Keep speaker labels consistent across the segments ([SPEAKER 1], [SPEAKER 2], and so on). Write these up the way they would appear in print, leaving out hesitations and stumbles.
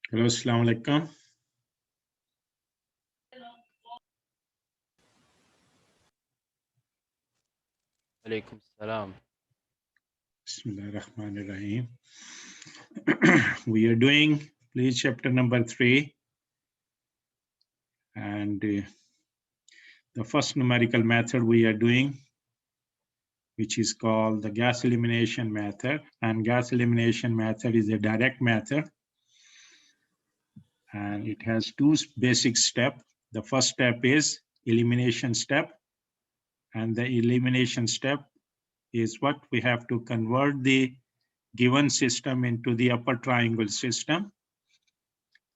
[SPEAKER 1] Hello, Assalamu alaikum.
[SPEAKER 2] Alaikum salam.
[SPEAKER 1] Bismillahirrahmanirrahim. We are doing, please, chapter number 3. And the first numerical method we are doing, which is called the gas elimination method. And gas elimination method is a direct method. And it has two basic steps. The first step is elimination step. And the elimination step is what we have to convert the given system into the upper triangle system.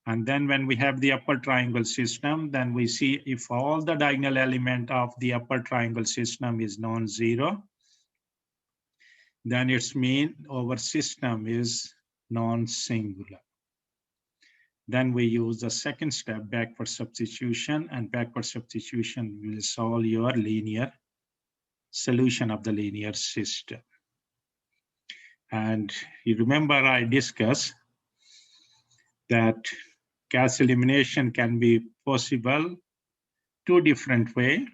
[SPEAKER 1] And then when we have the upper triangle system, then we see if all the diagonal element of the upper triangle system is non-zero, then it's mean our system is non-singular. Then we use the second step, backward substitution, and backward substitution will solve your linear solution of the linear system. And you remember I discussed that gas elimination can be possible two different ways.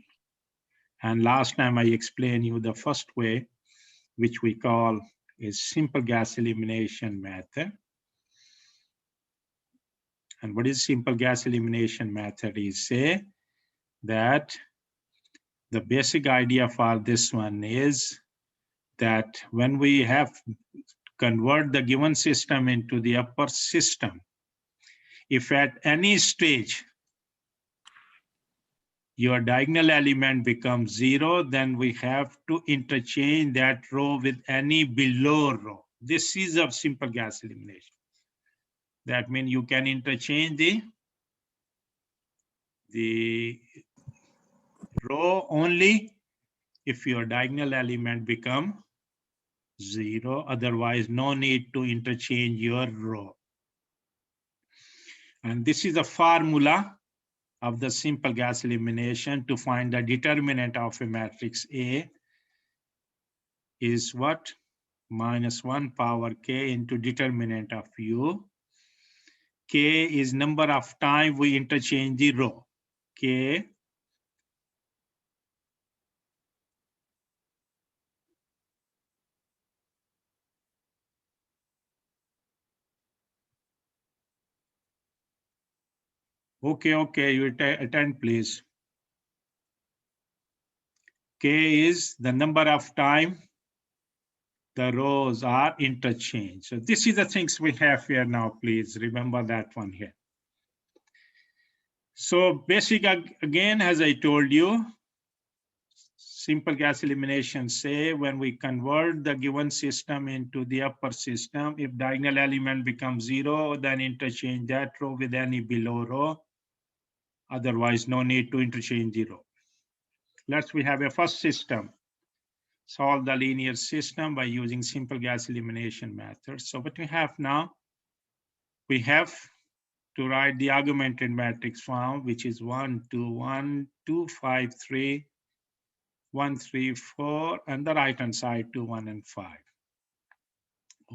[SPEAKER 1] And last time I explained you the first way, which we call a simple gas elimination method. And what is simple gas elimination method is say that the basic idea for this one is that when we have convert the given system into the upper system, if at any stage your diagonal element becomes 0, then we have to interchange that row with any below row. This is a simple gas elimination. That means you can interchange the row only if your diagonal element become 0. Otherwise, no need to interchange your row. And this is the formula of the simple gas elimination to find the determinant of a matrix A is what? Minus 1 power k into determinant of U. K is number of time we interchange the row. K Okay, you attend, please. K is the number of time the rows are interchanged. So this is the things we have here now, please remember that one here. So basic, again, as I told you, simple gas elimination say when we convert the given system into the upper system, if diagonal element becomes 0, then interchange that row with any below row. Otherwise, no need to interchange the row. We have a first system. Solve the linear system by using simple gas elimination method. So what we have now, we have to write the augmented matrix form, which is 1, 2, 1, 2, 5, 3, 1, 3, 4, and the right-hand side 2, 1, and 5.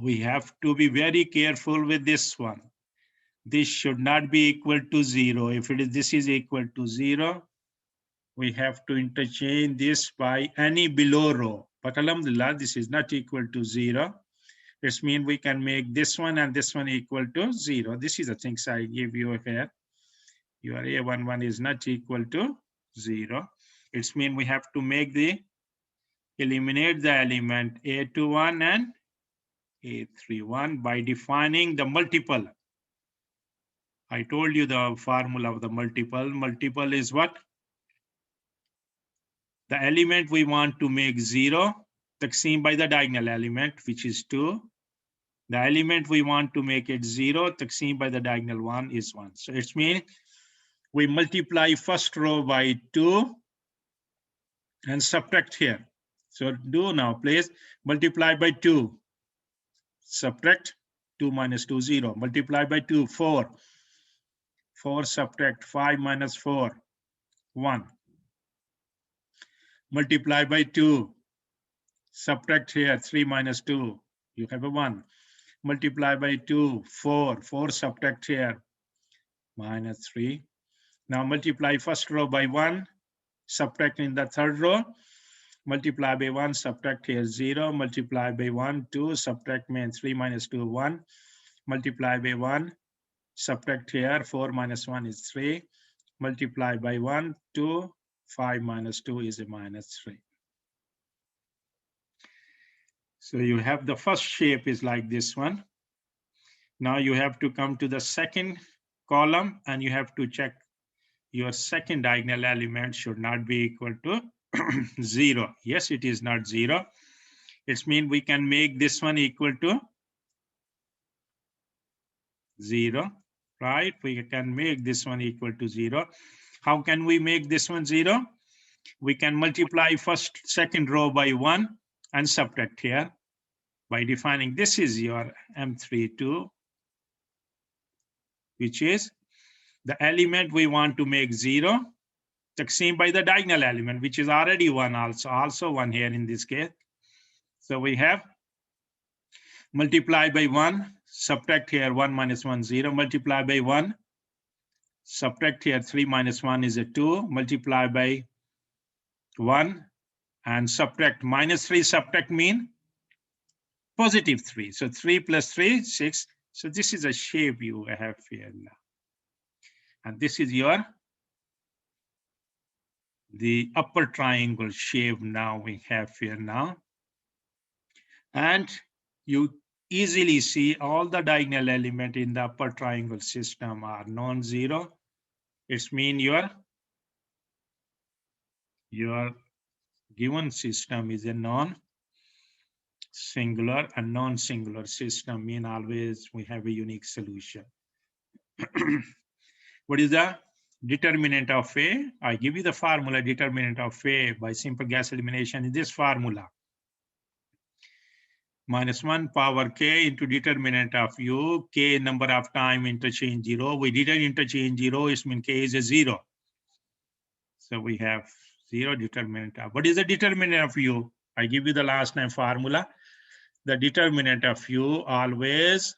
[SPEAKER 1] We have to be very careful with this one. This should not be equal to 0. If this is equal to 0, we have to interchange this by any below row. But alhamdulillah, this is not equal to 0. This means we can make this one and this one equal to 0. This is the things I give you here. Your A11 is not equal to 0. It means we have to make eliminate the element A21 and A31 by defining the multiple. I told you the formula of the multiple. Multiple is what? The element we want to make 0, taqseem by the diagonal element, which is 2. The element we want to make it 0, taqseem by the diagonal 1 is 1. So it means we multiply first row by 2 and subtract here. So do now, please. Multiply by 2. Subtract 2 minus 2, 0. Multiply by 2, 4. 4 subtract 5 minus 4, 1. Multiply by 2. Subtract here 3 minus 2. You have a 1. multiply by 2, 4. 4 subtract here, minus 3. Now multiply first row by 1, subtract in the third row. Multiply by 1, subtract here 0. Multiply by 1, 2. Subtract means 3 minus 2, 1. Multiply by 1, subtract here 4 minus 1 is 3. Multiply by 1, 2. 5 minus 2 is a minus 3. So you have the first shape is like this one. Now you have to come to the second column and you have to check your second diagonal element should not be equal to 0. Yes, it is not 0. It means we can make this one equal to 0, right? We can make this one equal to 0. How can we make this one 0? We can multiply second row by 1 and subtract here by defining this is your M32, which is the element we want to make 0, seen by the diagonal element, which is already 1 also 1 here in this case. So we have multiply by 1, subtract here 1 minus 1, 0, multiply by 1, subtract here 3 minus 1 is a 2, multiply by 1 and subtract minus 3, subtract mean positive 3. So 3 plus 3, 6. So this is a shape you have here now. And this is the upper triangle shape now we have here now. And you easily see all the diagonal element in the upper triangle system are non-zero. It means your given system is a non-singular, and non-singular system mean always we have a unique solution. What is the determinant of A? I give you the formula determinant of A by simple gas elimination in this formula. Minus 1 power k into determinant of u, k number of time interchange 0. We didn't interchange 0, it means k is a 0. So we have 0 determinant of. What is the determinant of u? I give you the last name formula. The determinant of u always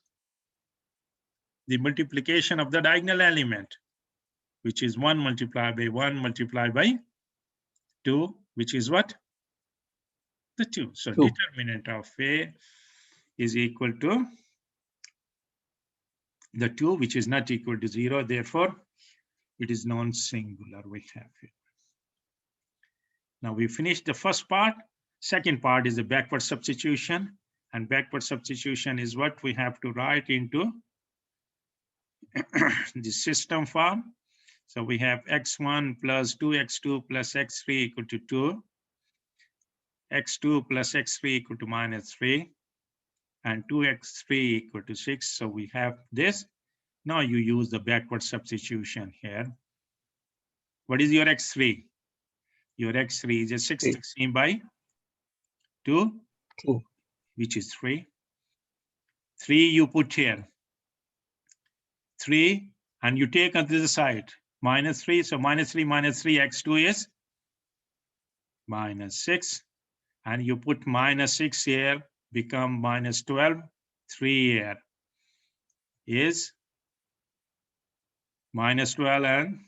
[SPEAKER 1] the multiplication of the diagonal element, which is 1 multiplied by 1 multiplied by 2, which is what? The 2. So 2. Determinant of A is equal to the 2, which is not equal to 0. Therefore, it is non-singular we have here. Now we finished the first part. Second part is the backward substitution. And backward substitution is what we have to write into the system form. So we have x1 plus 2x2 plus x3 equal to 2. x2 plus x3 equal to minus 3. And 2x3 equal to 6. So we have this. Now you use the backward substitution here. What is your x3? Your x3 is a 6 16 by 2, which is 3. 3 you put here. 3, and you take on this side. Minus 3, so minus 3, x2 is minus 6. And you put minus 6 here, become minus 12. 3 here is minus 12 and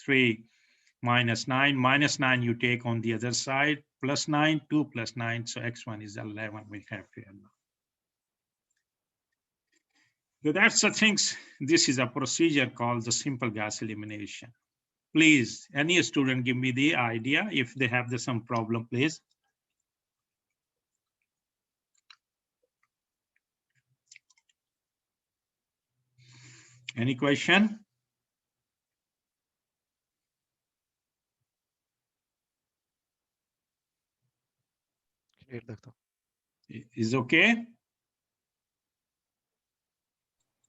[SPEAKER 1] 3. Minus 9. Minus 9 you take on the other side. Plus 9, 2 plus 9. So x1 is 11 we have here now. So that's the things. This is a procedure called the simple gas elimination. Please, any student give me the idea if they have some problem, please. Any question?
[SPEAKER 2] Clear, doctor.
[SPEAKER 1] Is okay?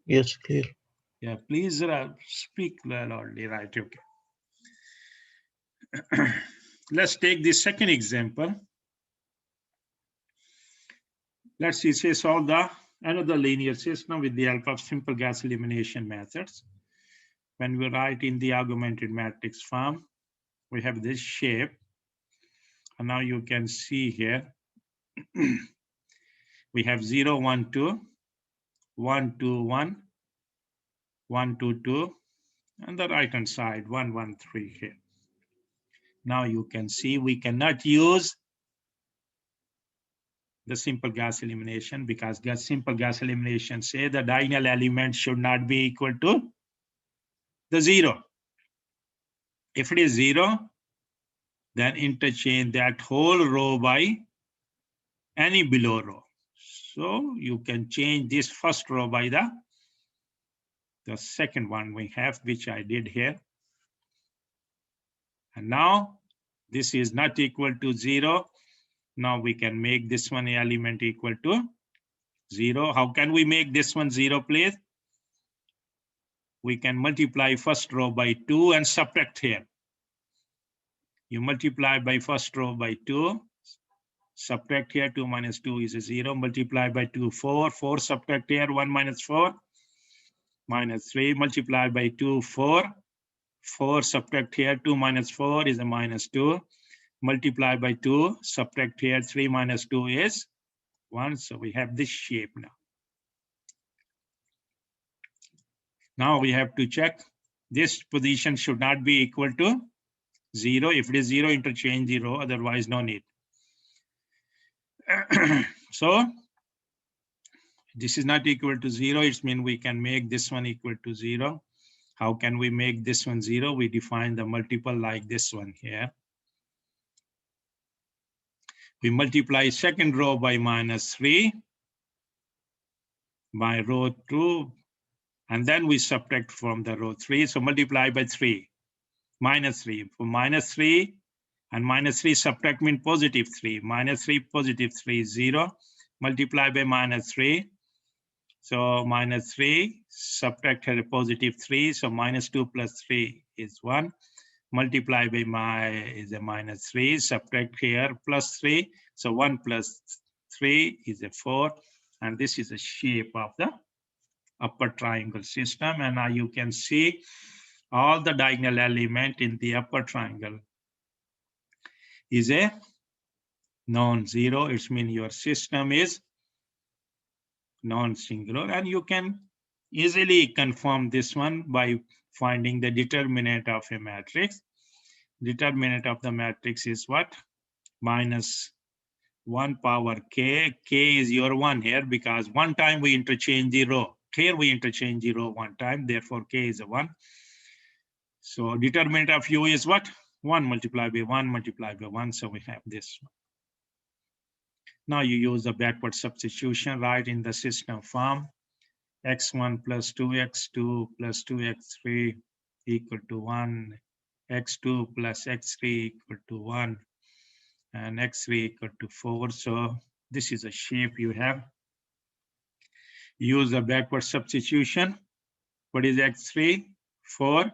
[SPEAKER 3] Yes, clear.
[SPEAKER 1] Yeah, please speak loudly, right? Okay. Let's take the second example. Let's say solve another linear system with the help of simple gas elimination methods. When we write in the augmented matrix form, we have this shape. And now you can see here, We have 0, 1, 2, 1, 2, 1, 1, 2, 2, and the right hand side 1, 1, 3 here. Now you can see we cannot use the simple gas elimination because simple gas elimination say the diagonal element should not be equal to the 0. If it is 0, then interchange that whole row by any below row. So you can change this first row by the second one we have, which I did here. And now this is not equal to 0. Now we can make this one element equal to 0. How can we make this one 0, please? We can multiply first row by 2 and subtract here. You multiply by first row by 2, subtract here, 2 minus 2 is a 0, multiply by 2, 4, 4 subtract here, 1 minus 4, minus 3, multiply by 2, 4, 4 subtract here, 2 minus 4 is a minus 2, multiply by 2, subtract here, 3 minus 2 is 1, so we have this shape now. Now we have to check this position should not be equal to 0. If it is 0, interchange 0, otherwise no need. So this is not equal to 0. It means we can make this one equal to 0. How can we make this one 0? We define the multiple like this one here. We multiply second row by minus 3 by row 2, and then we subtract from the row 3. So multiply by 3, minus 3. For minus 3 and minus 3 subtract mean positive 3. Minus 3, positive 3 is 0. Multiply by minus 3. So minus 3, subtract here positive 3. So minus 2 plus 3 is 1. Multiply by is a minus 3. Subtract here plus 3. So 1 plus 3 is a 4. And this is the shape of the upper triangle system. And now you can see all the diagonal element in the upper triangle is a non-zero. It means your system is non-singular, and you can easily confirm this one by finding the determinant of a matrix. Determinant of the matrix is what? Minus 1 power k. K is your 1 here because one time we interchange the row. Here we interchange the row one time, therefore k is a 1. So determinant of u is what? 1 multiplied by 1 multiplied by 1. So we have this one. Now you use the backward substitution, right, in the system form. X1 plus 2x2 plus 2x3 equal to 1. X2 plus x3 equal to 1. And x3 equal to 4. So this is a shape you have. Use the backward substitution. What is x3? 4.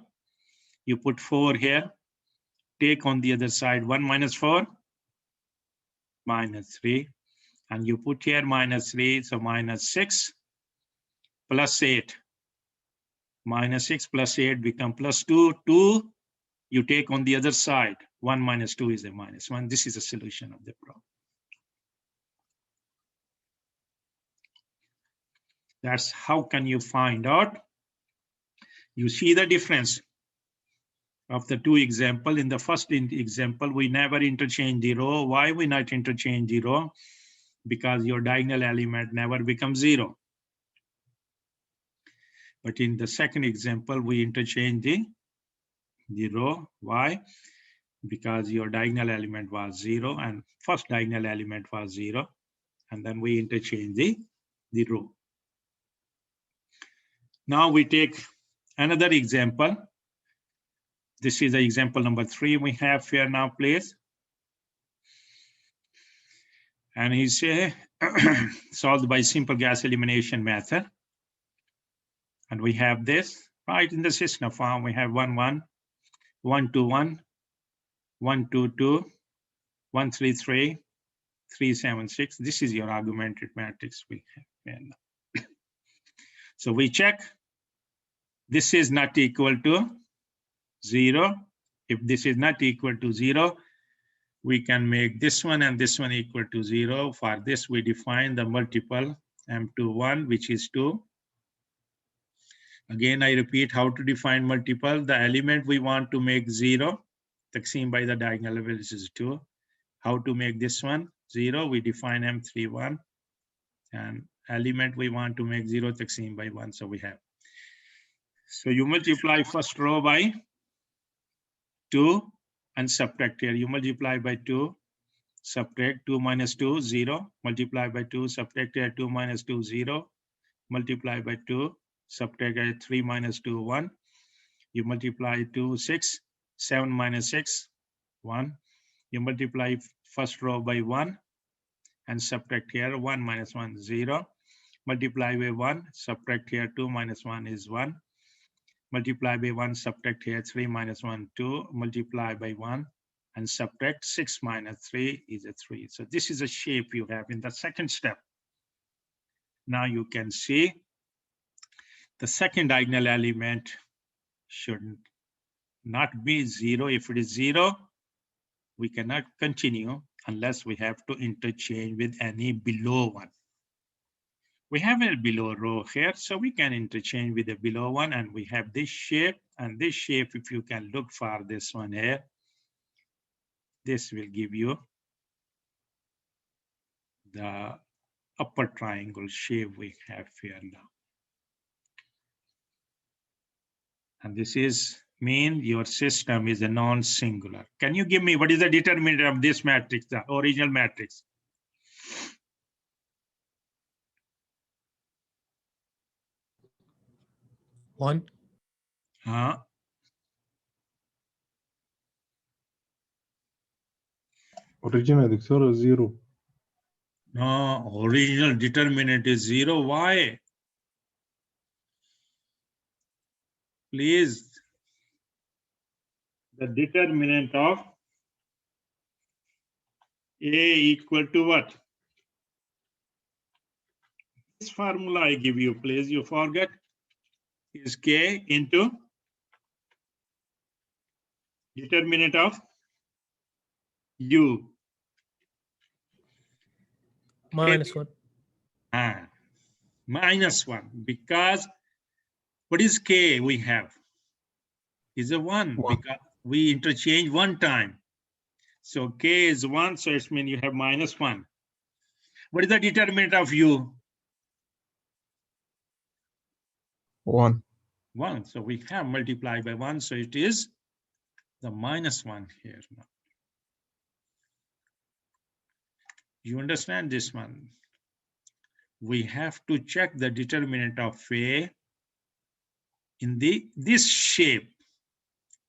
[SPEAKER 1] You put 4 here. Take on the other side 1 minus 4, minus 3. And you put here minus 3, so minus 6 plus 8. Minus 6 plus 8 become plus 2. 2, you take on the other side. 1 minus 2 is a minus 1. This is a solution of the problem. That's how can you find out. You see the difference of the two examples. In the first example, we never interchange the row. Why we not interchange the row? Because your diagonal element never becomes 0. But in the second example, we interchange the row. Why? Because your diagonal element was 0 and first diagonal element was 0. And then we interchange the row. Now we take another example. This is the example number 3 we have here now, please. And he say solved by simple gas elimination method. And we have this right in the system form. We have 1, 1, 1, 2, 1, 1, 2, 2, 1, 3, 3, 3, 7, 6. This is your augmented matrix we have here. So we check. This is not equal to 0. If this is not equal to 0, we can make this one and this one equal to 0. For this, we define the multiple M21, which is 2. Again, I repeat how to define multiple. The element we want to make 0, taxim by the diagonal level is 2. How to make this one 0? We define M31, and element we want to make 0, taxim by 1. So we have. So you multiply first row by 2 and subtract here. You multiply by 2, subtract 2 minus 2, 0. Multiply by 2, subtract here 2 minus 2, 0. Multiply by 2, subtract 3 minus 2, 1. You multiply 2, 6, 7 minus 6, 1. You multiply first row by 1 and subtract here 1 minus 1, 0. Multiply by 1, subtract here 2 minus 1 is 1. Multiply by 1, subtract here 3 minus 1, 2. Multiply by 1 and subtract 6 minus 3 is a 3. So this is a shape you have in the second step. Now you can see the second diagonal element should not be 0. If it is 0, we cannot continue unless we have to interchange with any below one. We have a below row here, so we can interchange with a below one, and we have this shape. And this shape, if you can look for this one here, this will give you the upper triangle shape we have here now. And this is mean your system is a non-singular. Can you give me what is the determinant of this matrix, the original matrix?
[SPEAKER 4] One.
[SPEAKER 5] Original دكتور zero.
[SPEAKER 1] No, original determinant is 0. Why? Please. The determinant of A equal to what? This formula I give you, please, you forget, is K into determinant of U.
[SPEAKER 4] Minus 1.
[SPEAKER 1] Minus 1, because what is K we have? Is a 1, because we interchange one time. So K is 1, so it means you have minus 1. What is the determinant of U?
[SPEAKER 3] 1.
[SPEAKER 1] 1. So we have multiplied by 1, so it is the minus 1 here now. You understand this one? We have to check the determinant of A in this shape,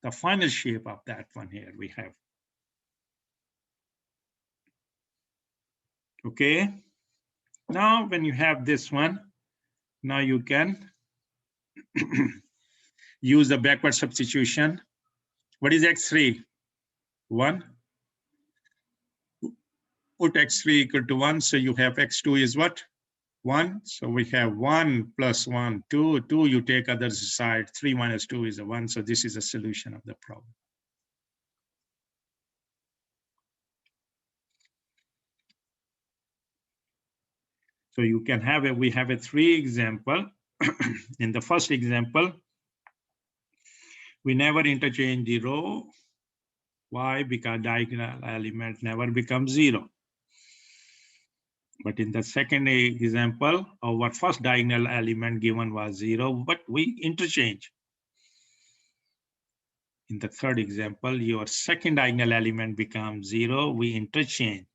[SPEAKER 1] the final shape of that one here we have. Okay. Now, when you have this one, now you can use the backward substitution. What is x3? 1. Put x3 equal to 1, so you have x2 is what? 1. So we have 1 plus 1, 2. 2, you take other side. 3 minus 2 is a 1. So this is a solution of the problem. So you can have we have a 3 example. In the first example, we never interchange the row. Why? Because diagonal element never becomes 0. But in the second example, our first diagonal element given was 0, but we interchange. In the third example, your second diagonal element becomes 0, we interchange.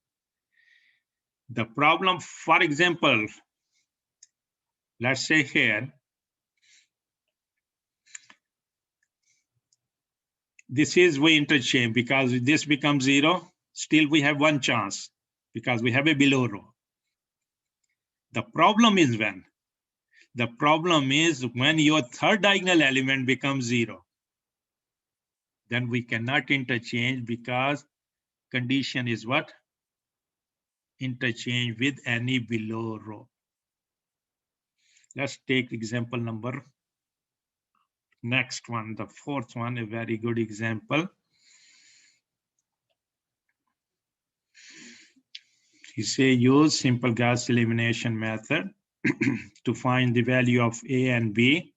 [SPEAKER 1] The problem, for example, let's say here, this is we interchange because this becomes 0, still we have one chance because we have a below row. The problem is when? The problem is when your third diagonal element becomes 0. Then we cannot interchange because condition is what? Interchange with any below row. Let's take example number. Next one, the fourth one, a very good example. You say use simple Gaussian elimination method to find the value of A and B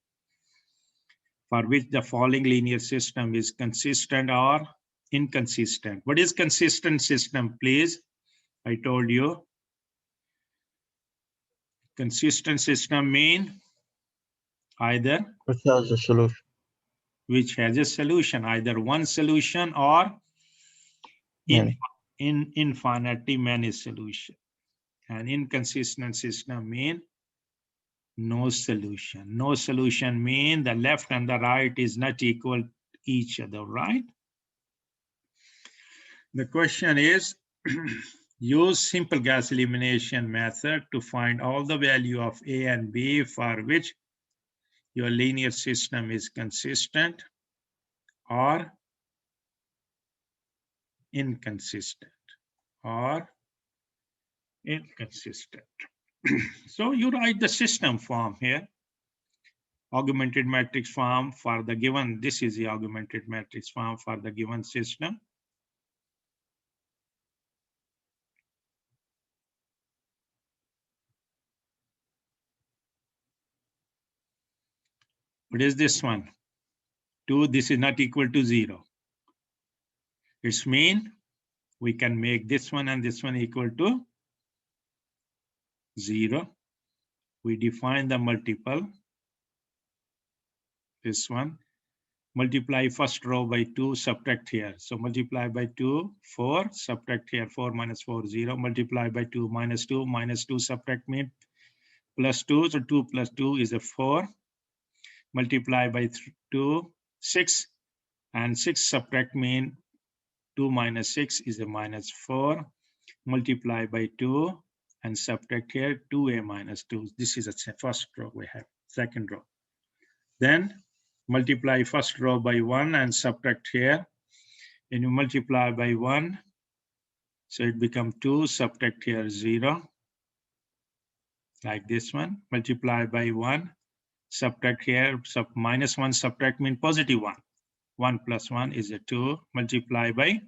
[SPEAKER 1] for which the following linear system is consistent or inconsistent. What is consistent system, please? I told you. Consistent system mean either
[SPEAKER 3] Which has a solution.
[SPEAKER 1] which has a solution, either one solution or
[SPEAKER 3] Many.
[SPEAKER 1] in infinitely many solution. An inconsistent system mean no solution. No solution mean the left and the right is not equal to each other, right? The question is, use simple Gaussian elimination method to find all the value of A and B for which your linear system is consistent or inconsistent or inconsistent. So you write the system form here. Augmented matrix form for the given, this is the augmented matrix form for the given system. What is this one? 2, this is not equal to 0. It's mean we can make this one and this one equal to 0. We define the multiple. This one. Multiply first row by 2, subtract here. So multiply by 2, 4, subtract here, 4 minus 4, 0. Multiply by 2, minus 2, subtract me, plus 2. So 2 plus 2 is a 4. Multiply by 2, 6. And 6 subtract mean 2 minus 6 is a minus 4. Multiply by 2 and subtract here 2a minus 2. This is the first row we have, second row. Then multiply first row by 1 and subtract here. And you multiply by 1. So it becomes 2, subtract here 0. Like this one. Multiply by 1. Subtract here, minus 1, subtract mean positive 1. 1 plus 1 is a 2. Multiply by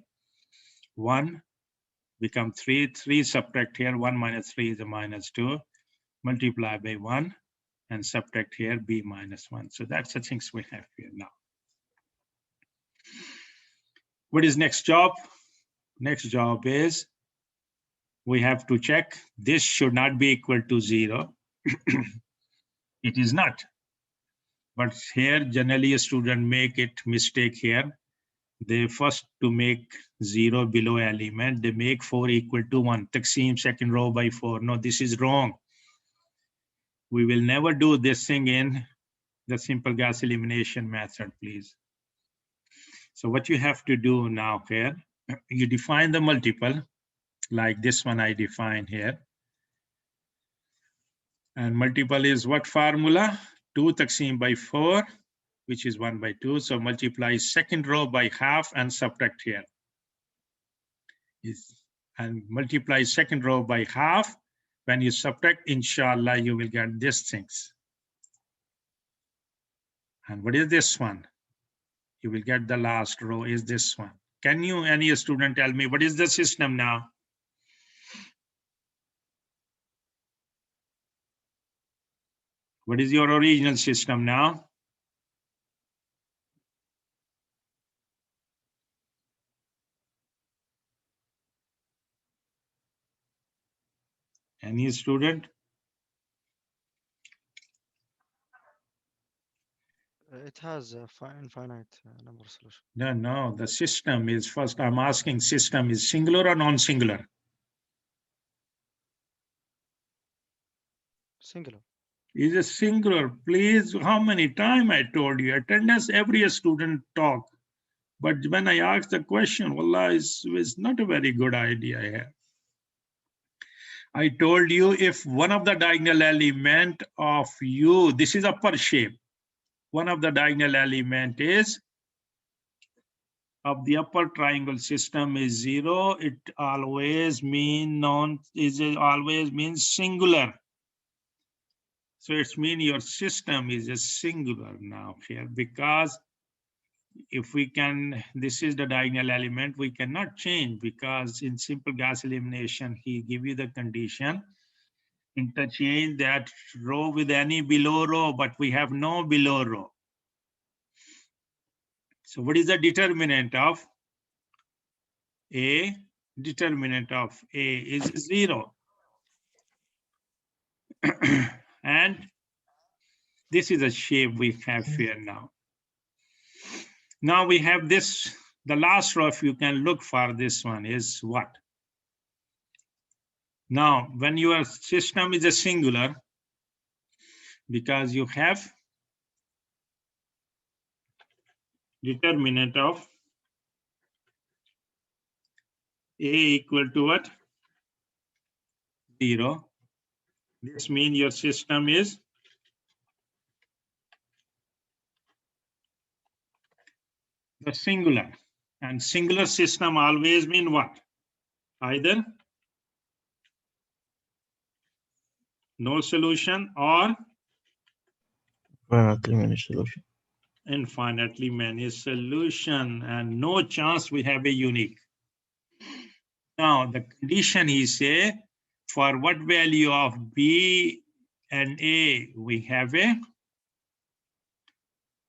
[SPEAKER 1] 1. Become 3. 3 subtract here. 1 minus 3 is a minus 2. Multiply by 1. And subtract here b minus 1. So that's the things we have here now. What is next job? Next job is we have to check this should not be equal to 0. It is not. But here generally a student make it mistake here. They first to make 0 below element, they make 4 equal to 1. Taqseem second row by 4. No, this is wrong. We will never do this thing in the simple Gaussian elimination method, please. So what you have to do now here, you define the multiple, like this one I define here. And multiple is what formula? 2 taqseem by 4, which is 1 by 2. So multiply second row by half and subtract here. And multiply second row by half. When you subtract, inshallah, you will get these things. And what is this one? You will get the last row is this one. Can you, any student, tell me what is the system now? What is your original system now? Any student?
[SPEAKER 2] It has a infinite number solution.
[SPEAKER 1] No, the system is first. I'm asking system is singular or non-singular?
[SPEAKER 2] Singular.
[SPEAKER 1] Is a singular. Please, how many times I told you, attendance, every student talk. But when I ask the question, wallah, it's not a very good idea here. I told you if one of the diagonal element of U, this is upper shape. One of the diagonal element is of the upper triangle system is 0. It always means always means singular. So it's mean your system is a singular now here because if we can, this is the diagonal element, we cannot change because in simple Gauss elimination, he give you the condition, interchange that row with any below row, but we have no below row. So what is the determinant of A? Determinant of A is 0. And this is a shape we have here now. Now we have this, the last row, if you can look for this one, is what? Now, when your system is a singular, because you have determinant of A equal to what? 0. This means your system is the singular. And singular system always mean what? Either no solution or
[SPEAKER 3] Infinitely many solution.
[SPEAKER 1] infinitely many solution, and no chance we have a unique. Now the condition he say, for what value of B and A we have a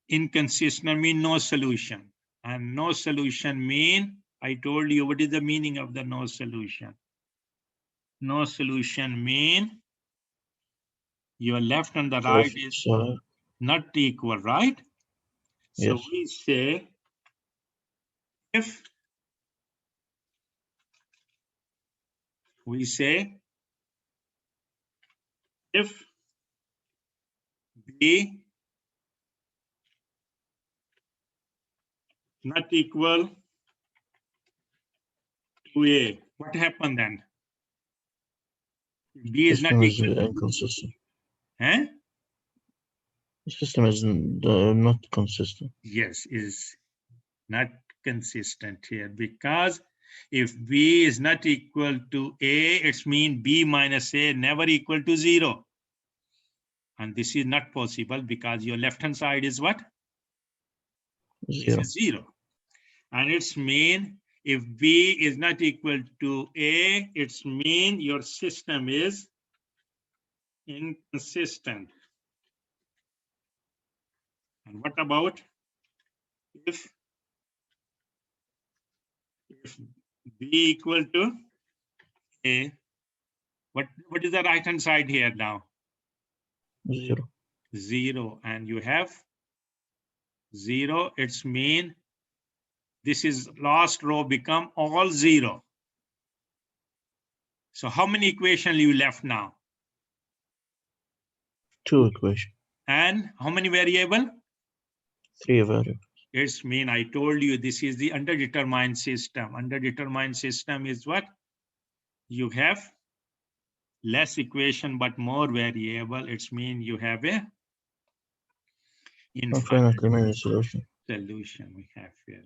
[SPEAKER 1] inconsistent, mean no solution. And no solution mean, I told you what is the meaning of the no solution. No solution mean your left and the right is
[SPEAKER 3] So,
[SPEAKER 1] not equal, right? So
[SPEAKER 3] yes.
[SPEAKER 1] we say if B not equal to A, what happened then? B is not
[SPEAKER 3] System is
[SPEAKER 1] equal.
[SPEAKER 3] inconsistent.
[SPEAKER 1] Eh?
[SPEAKER 3] The system is not consistent.
[SPEAKER 1] Yes, is not consistent here, because if B is not equal to A, it's mean B minus A never equal to 0. And this is not possible because your left hand side is what?
[SPEAKER 3] 0.
[SPEAKER 1] This is 0. And it's mean if B is not equal to A, it's mean your system is inconsistent. And what about if B equal to A? What is the right hand side here now?
[SPEAKER 3] 0.
[SPEAKER 1] 0. And you have 0. It's mean this is last row become all 0. So how many equations you left now?
[SPEAKER 3] 2 equation.
[SPEAKER 1] And how many variable?
[SPEAKER 3] 3 variable.
[SPEAKER 1] It's mean I told you this is the underdetermined system. Underdetermined system is what? You have less equation but more variable. It's mean you have a
[SPEAKER 3] Infinitely many solution.
[SPEAKER 1] solution we have here.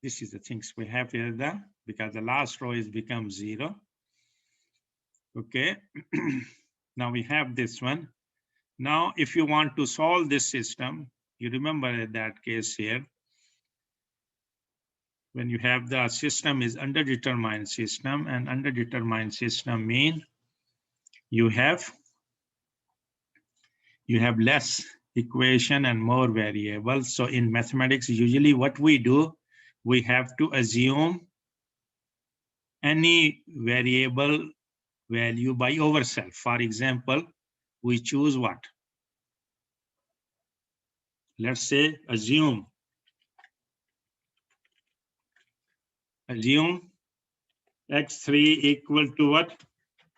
[SPEAKER 1] This is the things we have here now, because the last row is become 0. Okay. Now we have this one. Now, if you want to solve this system, you remember that case here. When you have the system is underdetermined system, and underdetermined system mean you have less equation and more variables. So in mathematics, usually what we do, we have to assume any variable value by ourselves. For example, we choose what? Let's say assume x3 equal to what?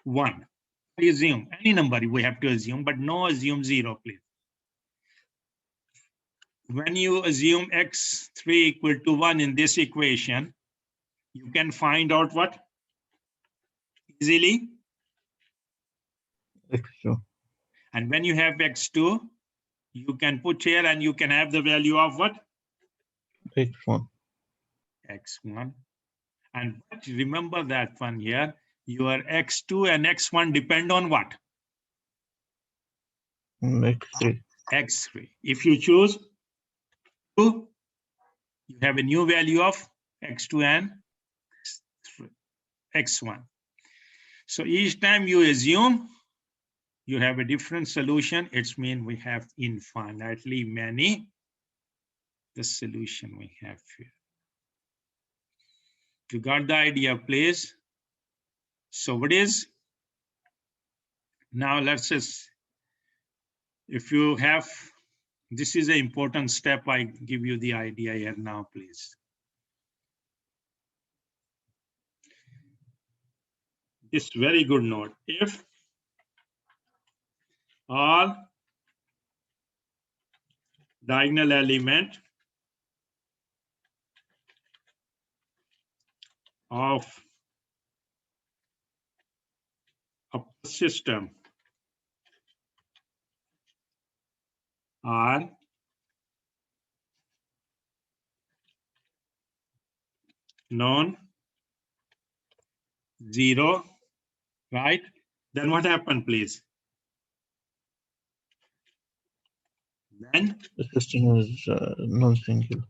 [SPEAKER 1] 1. Assume any number we have to assume, but no assume 0, please. When you assume x3 equal to 1 in this equation, you can find out what? Easily.
[SPEAKER 3] X2.
[SPEAKER 1] And when you have x2, you can put here and you can have the value of what?
[SPEAKER 3] X1.
[SPEAKER 1] X1. And remember that one here, your x2 and x1 depend on what?
[SPEAKER 3] X3.
[SPEAKER 1] X3. If you choose 2, you have a new value of x2 and x1. So each time you assume you have a different solution, it's mean we have infinitely many, the solution we have here. You got the idea, please? So what is, now let's just, if you have, this is an important step, I give you the idea here now, please. This very good note. If all diagonal element of a system are non-zero, right? Then what happened, please? Then
[SPEAKER 3] The system is non-singular.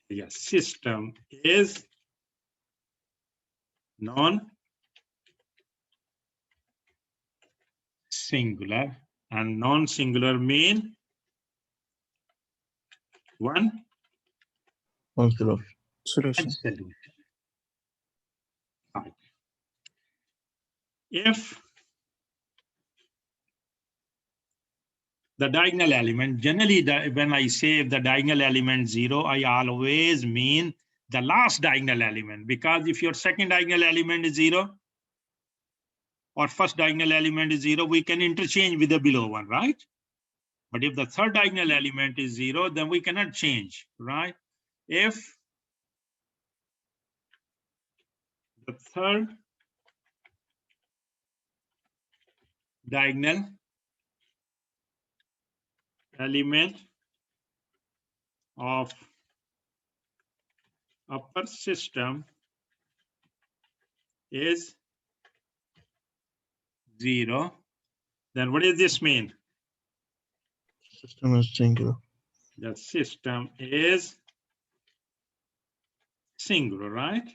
[SPEAKER 1] yes, system is non-singular, and non-singular mean one
[SPEAKER 3] One solution.
[SPEAKER 2] Solution.
[SPEAKER 1] solution. Right. If the diagonal element, generally when I say the diagonal element 0, I always mean the last diagonal element, because if your second diagonal element is 0 or first diagonal element is 0, we can interchange with the below one, right? But if the third diagonal element is 0, then we cannot change, right? If the third diagonal element of upper system is 0, then what does this mean?
[SPEAKER 3] System is singular.
[SPEAKER 1] The system is singular, right?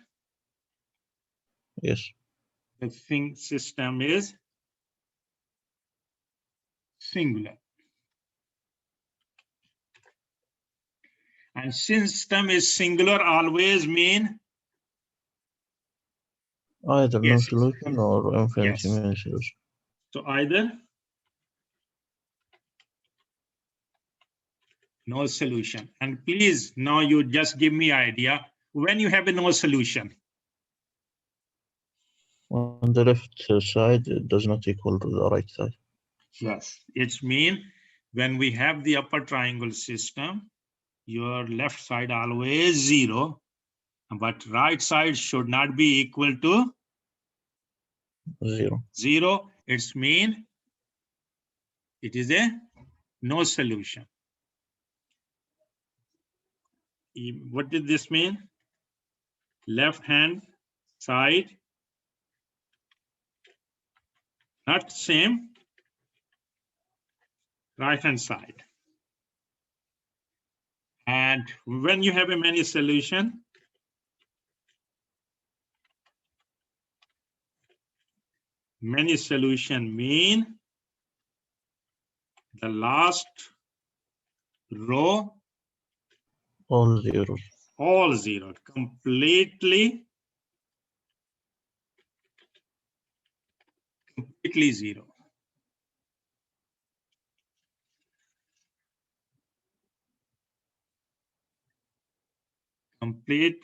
[SPEAKER 3] Yes.
[SPEAKER 1] The system is singular. And system is singular always mean
[SPEAKER 3] Either no
[SPEAKER 1] yes.
[SPEAKER 3] solution or infinitely
[SPEAKER 1] Yes.
[SPEAKER 3] many solutions.
[SPEAKER 1] So either no solution. And please, now you just give me idea when you have a no solution.
[SPEAKER 3] On the left side, it does not equal to the right side.
[SPEAKER 1] Yes. It's mean when we have the upper triangle system, your left side always 0, but right side should not be equal to
[SPEAKER 3] 0.
[SPEAKER 1] 0. It's mean it is a no solution. What did this mean? Left hand side not same, right hand side. And when you have a many solution, many solution mean the last row
[SPEAKER 3] All zeros.
[SPEAKER 1] all 0, completely 0. Complete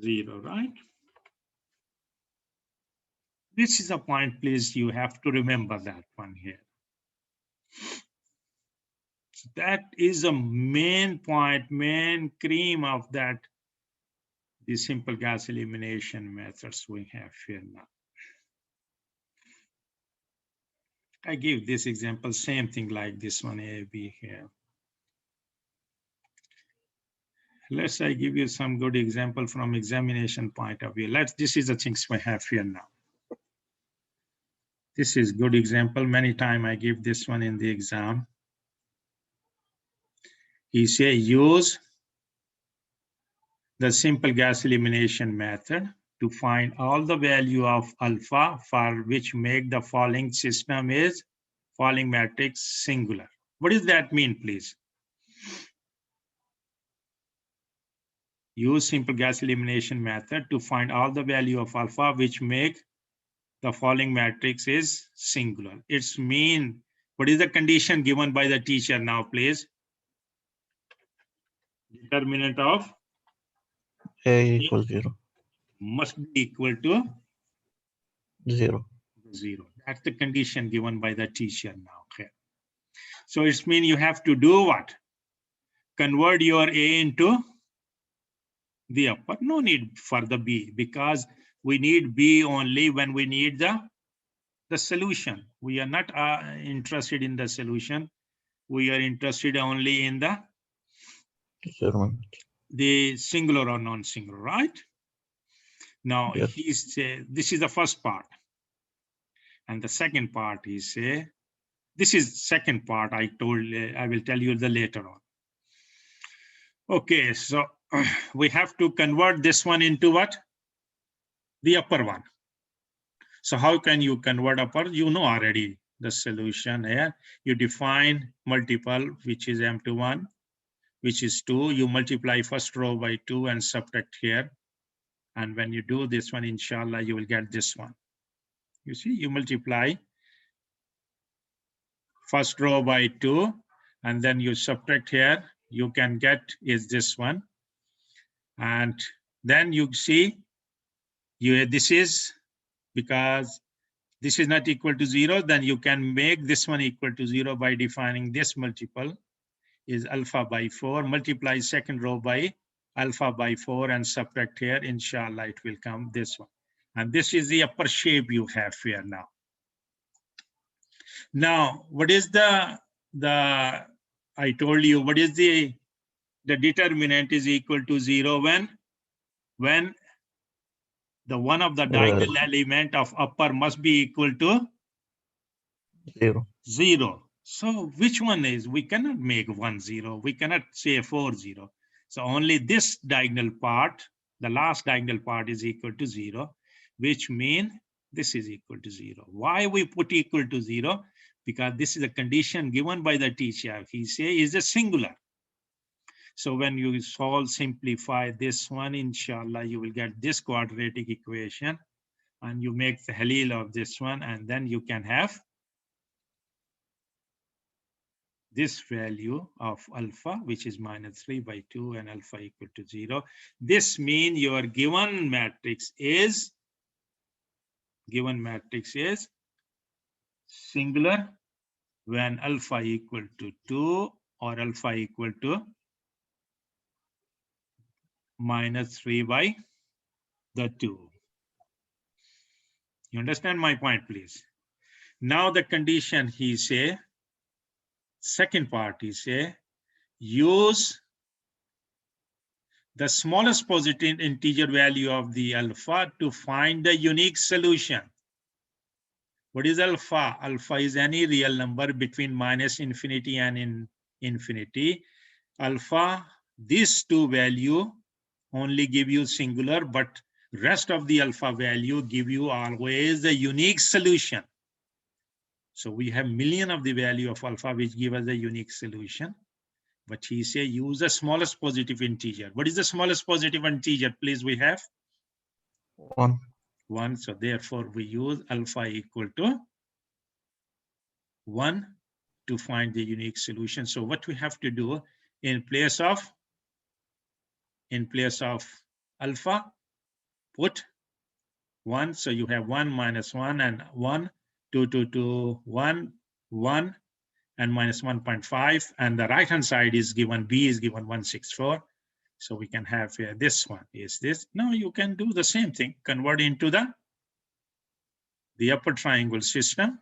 [SPEAKER 1] 0, right? This is a point, please, you have to remember that one here. So that is a main point, main cream of that, the simple gas elimination methods we have here now. I give this example, same thing like this one, A, B here. Let's say I give you some good example from examination point of view. This is the things we have here now. This is good example. Many times I give this one in the exam. He say use the simple gas elimination method to find all the value of alpha for which make the following system is following matrix singular. What does that mean, please? Use simple gas elimination method to find all the value of alpha which make the following matrix is singular. It's mean, what is the condition given by the teacher now, please? Determinant of
[SPEAKER 3] A equals 0.
[SPEAKER 1] must be equal to
[SPEAKER 3] 0.
[SPEAKER 1] 0. That's the condition given by the teacher now. Okay. So it's mean you have to do what? Convert your A into the upper. No need for the B, because we need B only when we need the solution. We are not interested in the solution. We are interested only in
[SPEAKER 3] Determinant.
[SPEAKER 1] the singular or non-singular, right? Now,
[SPEAKER 3] Yes.
[SPEAKER 1] he say this is the first part. And the second part is say, this is second part I told, I will tell you the later on. Okay, so we have to convert this one into what? The upper one. So how can you convert upper? You know already the solution here. You define multiple, which is M21, which is 2. You multiply first row by 2 and subtract here. And when you do this one, inshallah, you will get this one. You see, you multiply first row by 2, and then you subtract here. You can get is this one. And then you see, this is, because this is not equal to 0, then you can make this one equal to 0 by defining this multiple is alpha by 4, multiply second row by alpha by 4 and subtract here, inshallah it will come this one. And this is the upper shape you have here now. Now, what is I told you, what is the determinant is equal to 0 when the one of the diagonal element of upper must be equal to
[SPEAKER 3] 0.
[SPEAKER 1] 0. So which one is? We cannot make 1 0. We cannot say 4 0. So only this diagonal part, the last diagonal part is equal to 0, which means this is equal to 0. Why we put equal to 0? Because this is a condition given by the teacher. He say is a singular. So when you solve, simplify this one, inshallah, you will get this quadratic equation and you make the halil of this one, and then you can have this value of alpha, which is -3 by 2 and alpha equal to 0. This means your given matrix is singular when alpha equal to 2 or alpha equal to -3 by the 2. You understand my point, please? Now the condition he say, second part he say, use the smallest positive integer value of the alpha to find the unique solution. What is alpha? Alpha is any real number between -infinity and infinity. Alpha, these two value only give you singular, but rest of the alpha value give you always the unique solution. So we have million of the value of alpha which give us a unique solution. But he say use the smallest positive integer. What is the smallest positive integer? Please, we have
[SPEAKER 3] 1.
[SPEAKER 1] 1. So therefore we use alpha equal to 1 to find the unique solution. So what we have to do in place of alpha, put 1. So you have 1 minus 1 and 1, 2, 2, 2, 1, 1 and minus 1.5. And the right hand side is given, B is given 164. So we can have here this one is this. Now you can do the same thing, convert into the upper triangle system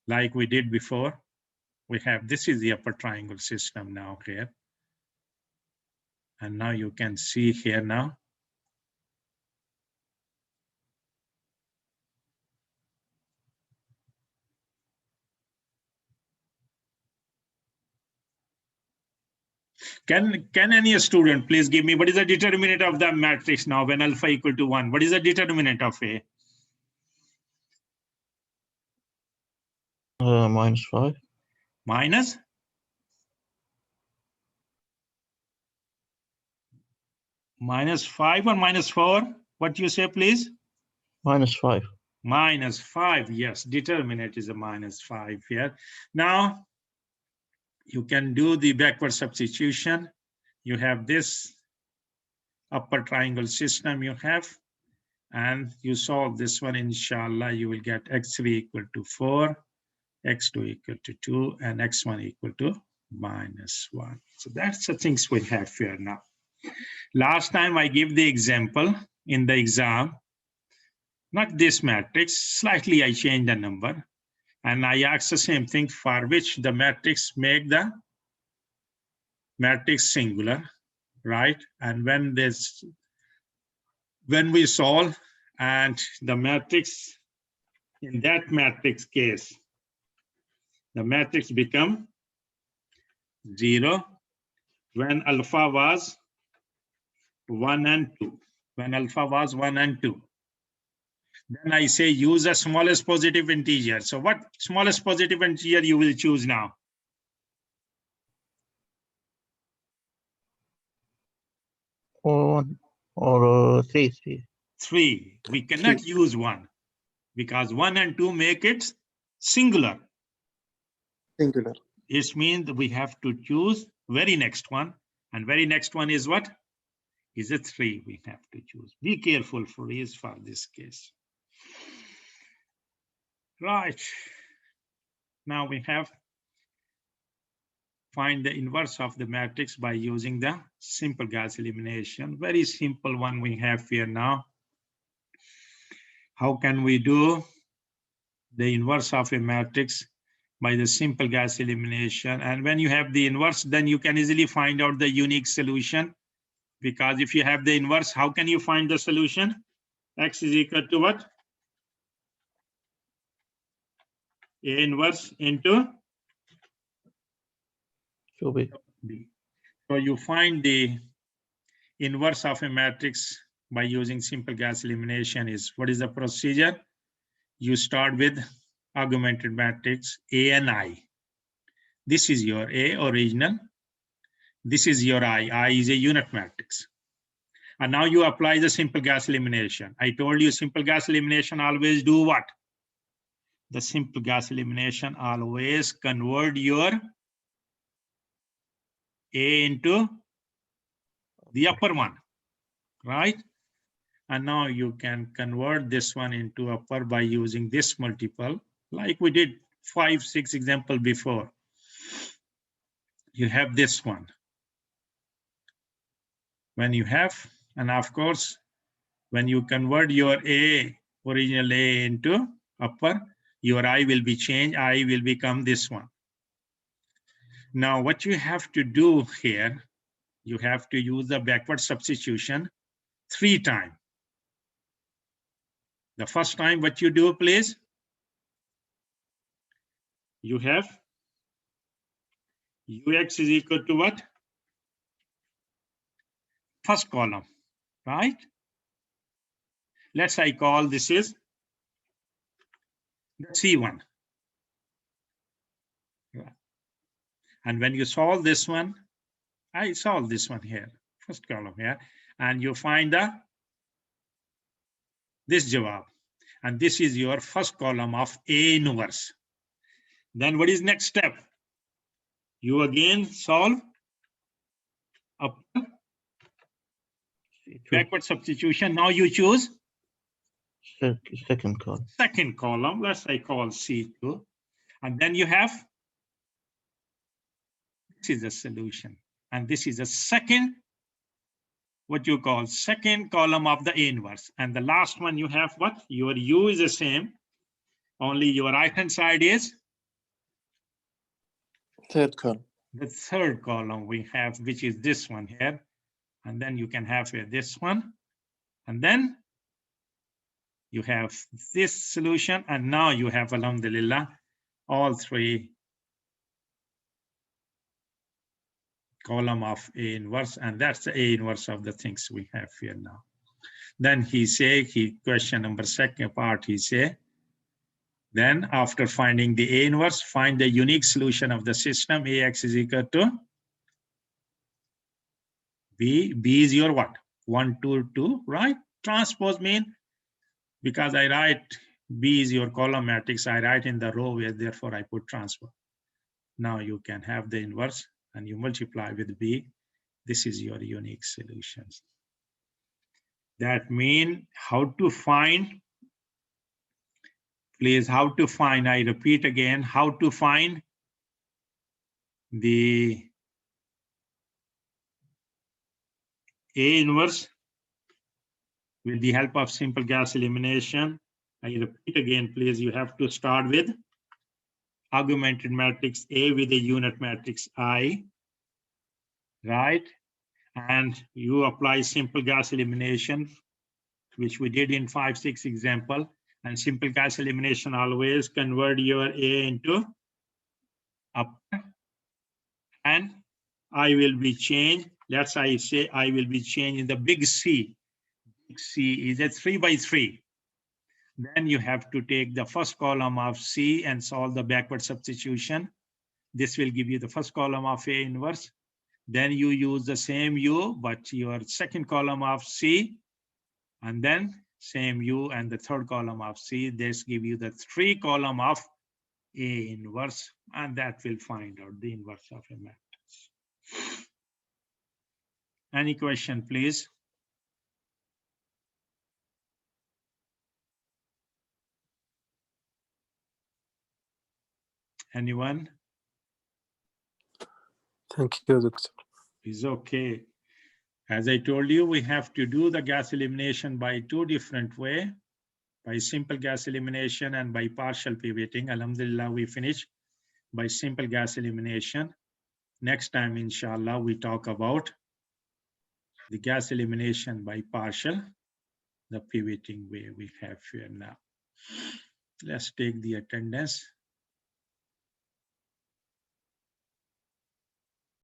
[SPEAKER 1] like we did before. We have, this is the upper triangle system now here. And now you can see here now. Can any student please give me what is the determinant of the matrix now when alpha equal to 1? What is the determinant of A?
[SPEAKER 3] -5.
[SPEAKER 1] Minus? -5 or -4? What you say, please?
[SPEAKER 3] -5.
[SPEAKER 1] -5, yes. Determinant is a -5 here. Now, you can do the backward substitution. You have this upper triangle system you have, and you solve this one, inshallah, you will get x3 equal to 4, x2 equal to 2, and x1 equal to -1. So that's the things we have here now. Last time I gave the example in the exam, not this matrix, slightly I changed the number, and I asked the same thing for which the matrix make the matrix singular, right? And when we solve and the matrix, in that matrix case, the matrix become 0 when alpha was 1 and 2. When alpha was 1 and 2. Then I say use the smallest positive integer. So what smallest positive integer you will choose now?
[SPEAKER 3] Or 1 or 3.
[SPEAKER 1] 3. We cannot use 1 because 1 and 2 make it singular.
[SPEAKER 6] Singular.
[SPEAKER 1] It means that we have to choose very next one, and very next one is what? Is a 3 we have to choose. Be careful for this case. Right. Now we have find the inverse of the matrix by using the simple Gaussian elimination. Very simple one we have here now. How can we do the inverse of a matrix? By the simple Gaussian elimination. And when you have the inverse, then you can easily find out the unique solution. Because if you have the inverse, how can you find the solution? X is equal to what? A inverse into
[SPEAKER 3] 2b.
[SPEAKER 1] B. So you find the inverse of a matrix by using simple Gaussian elimination is, what is the procedure? You start with augmented matrix A and I. This is your A original. This is your I. I is a unit matrix. And now you apply the simple Gaussian elimination. I told you simple Gaussian elimination always do what? The simple Gaussian elimination always convert your A into the upper one, right? And now you can convert this one into upper by using this multiple, like we did 5, 6 example before. You have this one. When you have, and of course, when you convert your A, original A into upper, your I will be changed, I will become this one. Now, what you have to do here, you have to use the backward substitution 3 times. The first time, what you do, please? You have Ux is equal to what? First column, right? Let's I call this is the C1. And when you solve this one, I solve this one here, first column here, and you find this jawab. And this is your first column of A inverse. Then what is next step? You again solve up backward substitution. Now you choose
[SPEAKER 3] Second column.
[SPEAKER 1] Second column. Let's say call C2. And then you have, this is the solution. And this is the second, what you call second column of the A inverse. And the last one you have what? Your U is the same. Only your right hand side is?
[SPEAKER 6] Third column.
[SPEAKER 1] The third column we have, which is this one here. And then you can have here this one. And then you have this solution. And now you have, alhamdulillah, all 3 column of A inverse, and that's the A inverse of the things we have here now. Then he question number second part, he say, then after finding the A inverse, find the unique solution of the system AX is equal to B. B is your what? 1, 2, 2, right? Transpose mean, because I write B is your column matrix, I write in the row where therefore I put transpose. Now you can have the inverse and you multiply with B. This is your unique solutions. That mean how to find, please, how to find, I repeat again, how to find the A inverse with the help of simple gas elimination. I repeat again, please, you have to start with augmented matrix A with a unit matrix I, right? And you apply simple gas elimination, which we did in 5, 6 example. And simple gas elimination always convert your A into upper, and I will be changed. Let's say I will be changed in the big C. Big C is a 3 by 3. Then you have to take the first column of C and solve the backward substitution. This will give you the first column of A inverse. Then you use the same U, but your second column of C, and then same U and the third column of C. This give you the 3 column of A inverse, and that will find out the inverse of a matrix. Any question, please? Anyone?
[SPEAKER 6] Thank you, Doctor.
[SPEAKER 1] Is okay. As I told you, we have to do the gas elimination by 2 different ways, by simple gas elimination and by partial pivoting. Alhamdulillah, we finish by simple gas elimination. Next time, inshallah, we talk about the gas elimination by partial, the pivoting way we have here now. Let's take the attendance.